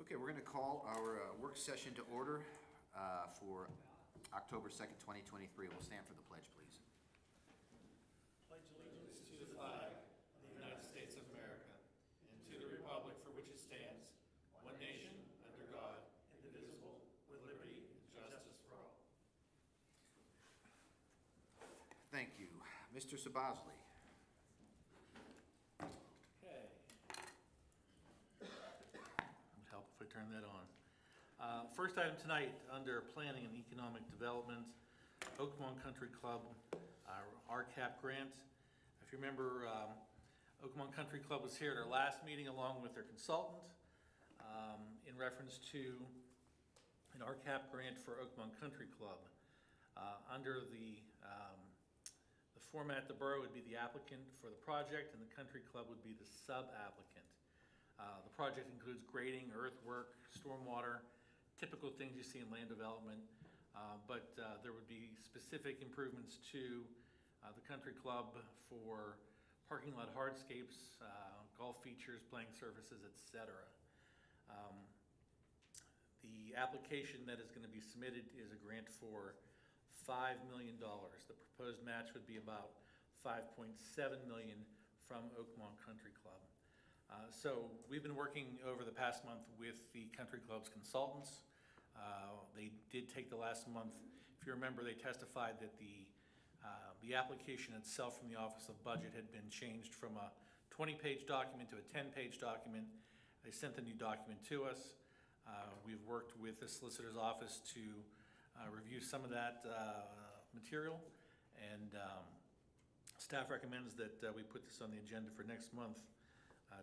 Okay, we're going to call our work session to order for October 2nd, 2023. We'll stand for the pledge, please. Pledge allegiance to the flag of the United States of America and to the republic for which it stands, one nation, under God, indivisible, with liberty and justice for all. Thank you. Mr. Sabasley. Okay. It would help if I turn that on. First item tonight, under Planning and Economic Development, Oakmont Country Club, our RCAP grant. If you remember, Oakmont Country Club was here at our last meeting along with their consultant in reference to an RCAP grant for Oakmont Country Club. Under the format, the borough would be the applicant for the project and the country club would be the sub-applicant. The project includes grading, earthwork, stormwater, typical things you see in land development, but there would be specific improvements to the country club for parking lot hardscapes, golf features, playing surfaces, etc. The application that is going to be submitted is a grant for $5 million. The proposed match would be about $5.7 million from Oakmont Country Club. So we've been working over the past month with the country club's consultants. They did take the last month. If you remember, they testified that the application itself from the Office of Budget had been changed from a 20-page document to a 10-page document. They sent the new document to us. We've worked with the solicitor's office to review some of that material, and staff recommends that we put this on the agenda for next month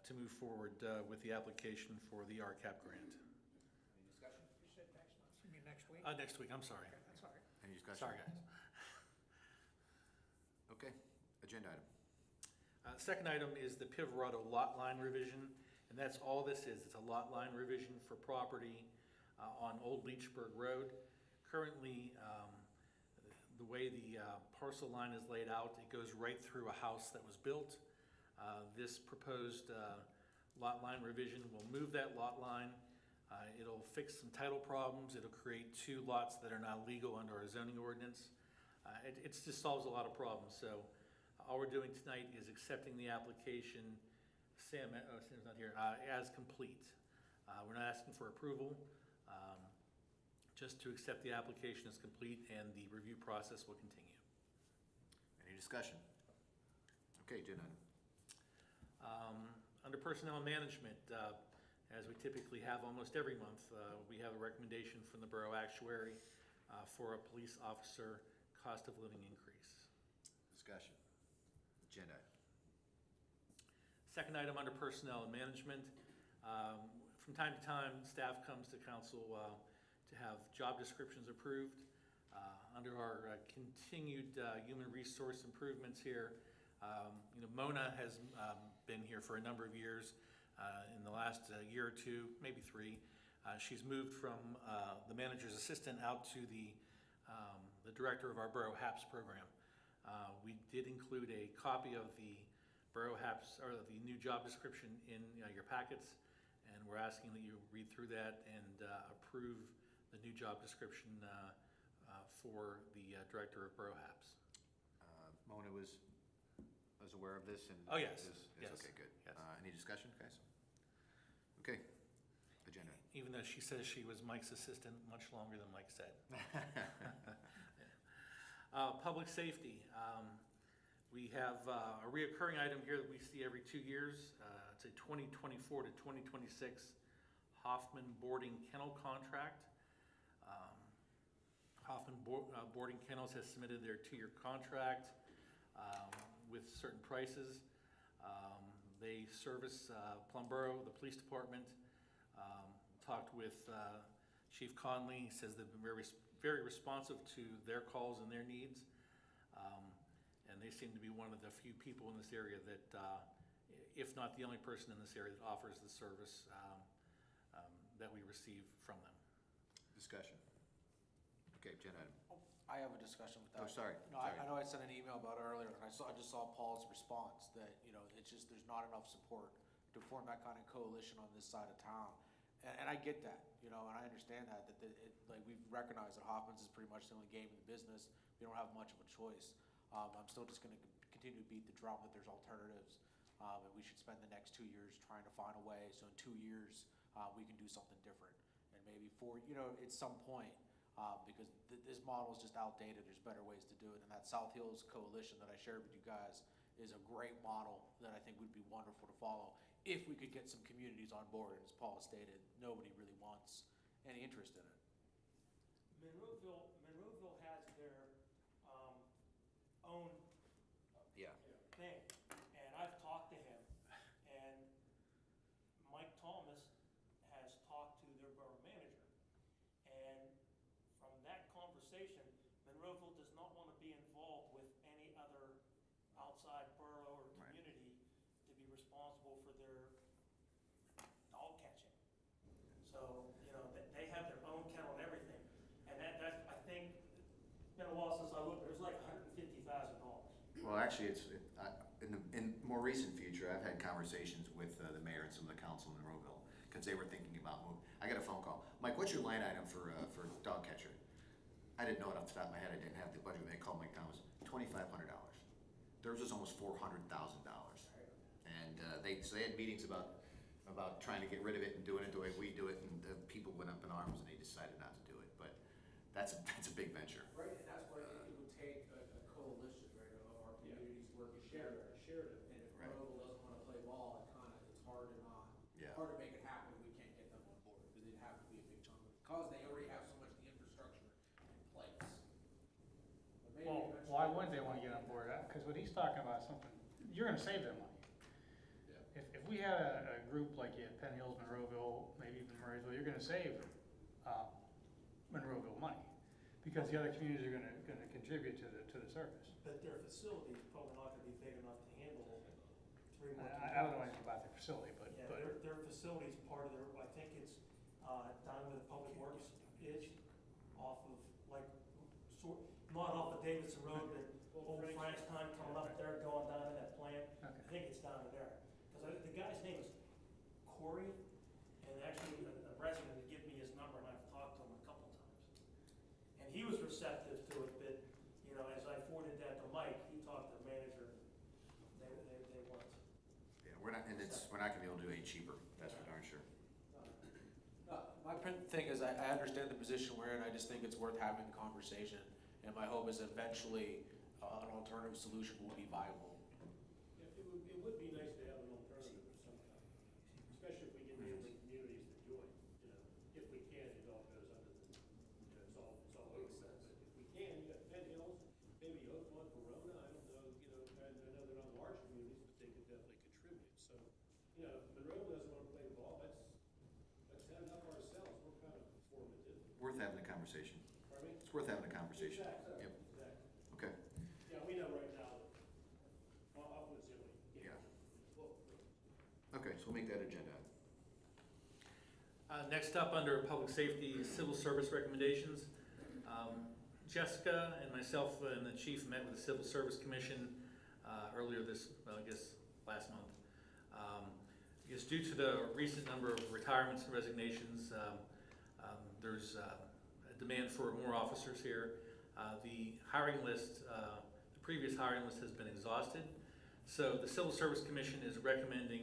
to move forward with the application for the RCAP grant. Any discussion? You said next month, you mean next week? Next week, I'm sorry. Okay, that's all right. Any discussion? Sorry, guys. Okay, agenda item. Second item is the Pivarotto lot line revision, and that's all this is. It's a lot line revision for property on Old Leechburg Road. Currently, the way the parcel line is laid out, it goes right through a house that was built. This proposed lot line revision will move that lot line. It'll fix some title problems. It'll create two lots that are now legal under our zoning ordinance. It just solves a lot of problems. So all we're doing tonight is accepting the application, Sam's not here, as complete. We're not asking for approval. Just to accept the application as complete, and the review process will continue. Any discussion? Okay, agenda item. Under personnel and management, as we typically have almost every month, we have a recommendation from the borough actuary for a police officer cost of living increase. Discussion. Agenda item. Second item under personnel and management. From time to time, staff comes to council to have job descriptions approved. Under our continued human resource improvements here, Mona has been here for a number of years. In the last year or two, maybe three, she's moved from the manager's assistant out to the director of our Borough HAPS program. We did include a copy of the Borough HAPS, or the new job description in your packets, and we're asking that you read through that and approve the new job description for the director of Borough HAPS. Mona was aware of this and oh yes, yes. Yes. Okay, good. Yes. Any discussion, guys? Okay, agenda. Even though she says she was Mike's assistant much longer than Mike said. Public safety. We have a reoccurring item here that we see every 2 years. It's a 2024 to 2026 Hoffman Boarding Kennel contract. Hoffman Boarding Kennels has submitted their 2-year contract with certain prices. They service Plum Boro, the police department. Talked with Chief Conley. He says they've been very responsive to their calls and their needs. And they seem to be one of the few people in this area that, if not the only person in this area that offers the service that we receive from them. Discussion. Okay, agenda item. I have a discussion with that. Oh, sorry. No, Sorry. I know I sent an email about it earlier, and I just saw Paul's response that, it's just, there's not enough support to form that kind of coalition on this side of town. And I get that, you know, and I understand that, like, we've recognized that Hoffman's is pretty much the only game in the business. We don't have much of a choice. I'm still just gonna continue to beat the drum that there's alternatives, and we should spend the next 2 years trying to find a way, so in 2 years, we can do something different. And maybe at some point, because this model is just outdated, there's better ways to do it, and that South Hills Coalition that I shared with you guys is a great model that I think would be wonderful to follow, if we could get some communities on board, and as Paul stated, nobody really wants any interest in it. Monroeville has their own Yeah. thing, and I've talked to him, and Mike Thomas has talked to their borough manager, and from that conversation, Monroeville does not want to be involved with any other outside borough or Right. community to be responsible for their dog catching. So, they have their own kennel and everything, and that's, I think, it's been a while since I looked, there's like 150,000 dogs. Well, actually, in more recent future, I've had conversations with the mayor and some of the council in Monroeville, because they were thinking about moving. I got a phone call. Mike, what's your line item for dog catcher? I didn't know it off the top of my head. I didn't have the budget. They called Mike Thomas, $2,500. Theirs was almost $400,000. And so they had meetings about trying to get rid of it and doing it the way we do it, and the people went up in arms and they decided not to do it. But that's a big venture. Right, and that's why it would take a coalition, right, of our communities working together. And if Right. Monroeville doesn't wanna play ball, it's hard to Yeah. hard to make it happen if we can't get them on board, because it'd have to be a big chunk of it, because they already have so much of the infrastructure in place. But maybe Well, eventually- why wouldn't they wanna get on board? Because what he's talking about is something, you're gonna save them money. Yeah. If we had a group like you had Penn Hills, Monroeville, maybe even Murraysville, you're gonna save, Monroeville money. Because the other communities are gonna contribute to the service. But their facility is probably not gonna be big enough to handle 3 more. I don't know anything about the facility, but, Yeah, their facility's part of their, I think it's, down where the public works is, off of, like, not off of Davidson Road, but old Frank's time coming up there, going down to that plant. I okay. think it's down there. Cause the guy's name is Corey, and actually a resident had given me his number, and I've talked to him a couple times. And he was receptive to it, but, as I forwarded that to Mike, he talked to the manager, they weren't. Yeah, we're not gonna be able to do any cheaper. That's for darn sure. My thing is, I understand the position we're in, I just think it's worth having the conversation, and my hope is eventually, an alternative solution will be viable. It would be nice to have an alternative of some kind, especially if we get neighboring communities to join, if we can, it all goes under the, it's all over. But if we can, you got Penn Hills, maybe Oakmont, Verona, I don't know, I know they're not large communities, but they could definitely contribute. So, if Monroe doesn't want to play ball, let's have enough ourselves, we're kind of formative. Worth having a conversation. Pardon me? It's worth having a conversation. Exactly. Yep. Exactly. Okay. Yeah, we know right now that Hoffman's the only game. Yeah. Well, Okay, so we'll make that agenda. Next up, under public safety, civil service recommendations. Jessica and myself and the chief met with the Civil Service Commission earlier last month. I guess due to the recent number of retirements and resignations, there's a demand for more officers here. The hiring list, the previous hiring list has been exhausted. So the Civil Service Commission is recommending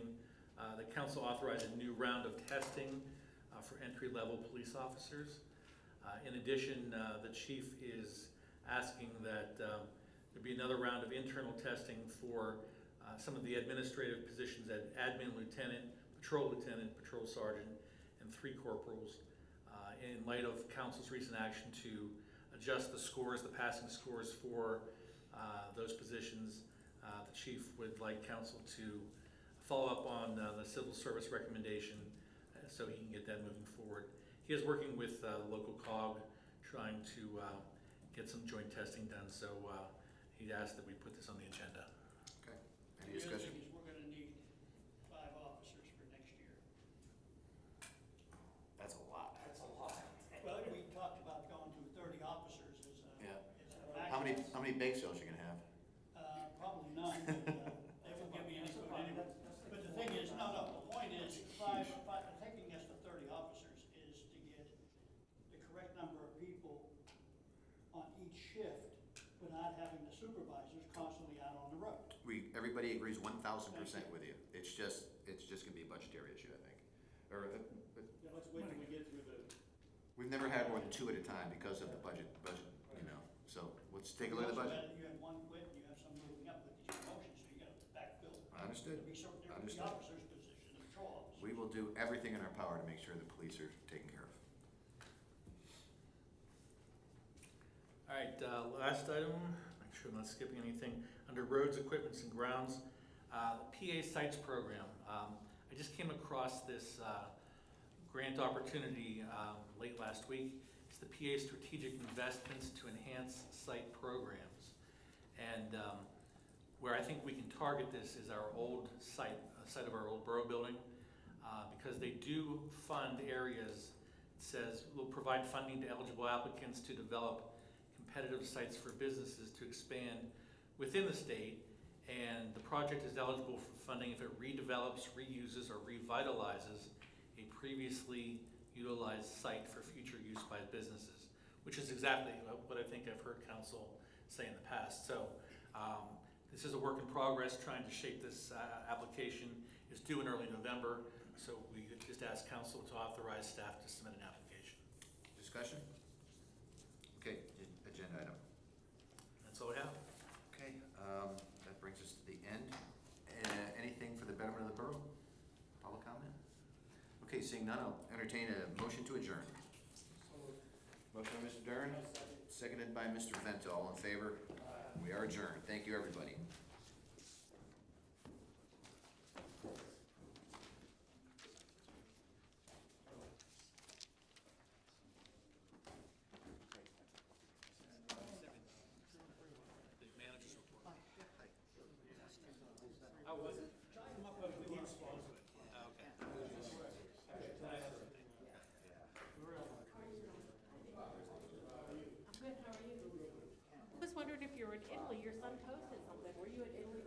that council authorize a new round of testing for entry-level police officers. In addition, the chief is asking that there be another round of internal testing for some of the administrative positions at admin lieutenant, patrol sergeant, and 3 corporals, in light of council's recent action to adjust the scores, the passing scores for those positions. The chief would like council to follow up on the civil service recommendation so he can get that moving forward. He is working with local COG, trying to get some joint testing done, so he'd asked that we put this on the agenda. Okay. Any The other discussion? thing is we're gonna need 5 officers for next year. That's a lot. That's a lot. Well, we talked about going to 30 officers as a, Yeah. as a maximum. How many bake sales you gonna have? Probably none, but they won't give me any food anyway. But the thing is, no, the point is, taking us to 30 officers shift without having the supervisors constantly out on the road. Everybody agrees 1,000% with you. It's just gonna be a budgetary issue, I think. Or, Yeah, let's wait till we get through the, we've never had more than 2 at a time because of the budget, you know. So let's take a look at the budget. You have one quit, and you have some moving up with these promotions, so you gotta backfill. Understood. Every Understood. officer's position, the patrol officer. We will do everything in our power to make sure the police are taken care of. All right, last item, make sure I'm not skipping anything. Under roads, equipments, and grounds, the PA Sites Program. I just came across this grant opportunity late last week. It's the PA Strategic Investments to Enhance Site Programs. And where I think we can target this is our old site, site of our old Borough building, because they do fund areas. It says, we'll provide funding to eligible applicants to develop competitive sites for businesses to expand within the state, and the project is eligible for funding if it redevelops, reuses, or revitalizes a previously utilized site for future use by businesses, which is exactly what I think I've heard council say in the past. So this is a work in progress, trying to shape this application. It's due in early November, so we just ask council to authorize staff to submit an application. Discussion? Okay, agenda item. That's all I have. Okay, that brings us to the end. Anything for the betterment of the borough? Public comment? Okay, seeing none, I'll entertain a motion to adjourn. Motion by Mr. Dern, seconded by Mr. Vento. All in favor? We are adjourned. Thank you, everybody. I was wondering if you were in Italy. Your son posted something. Were you in Italy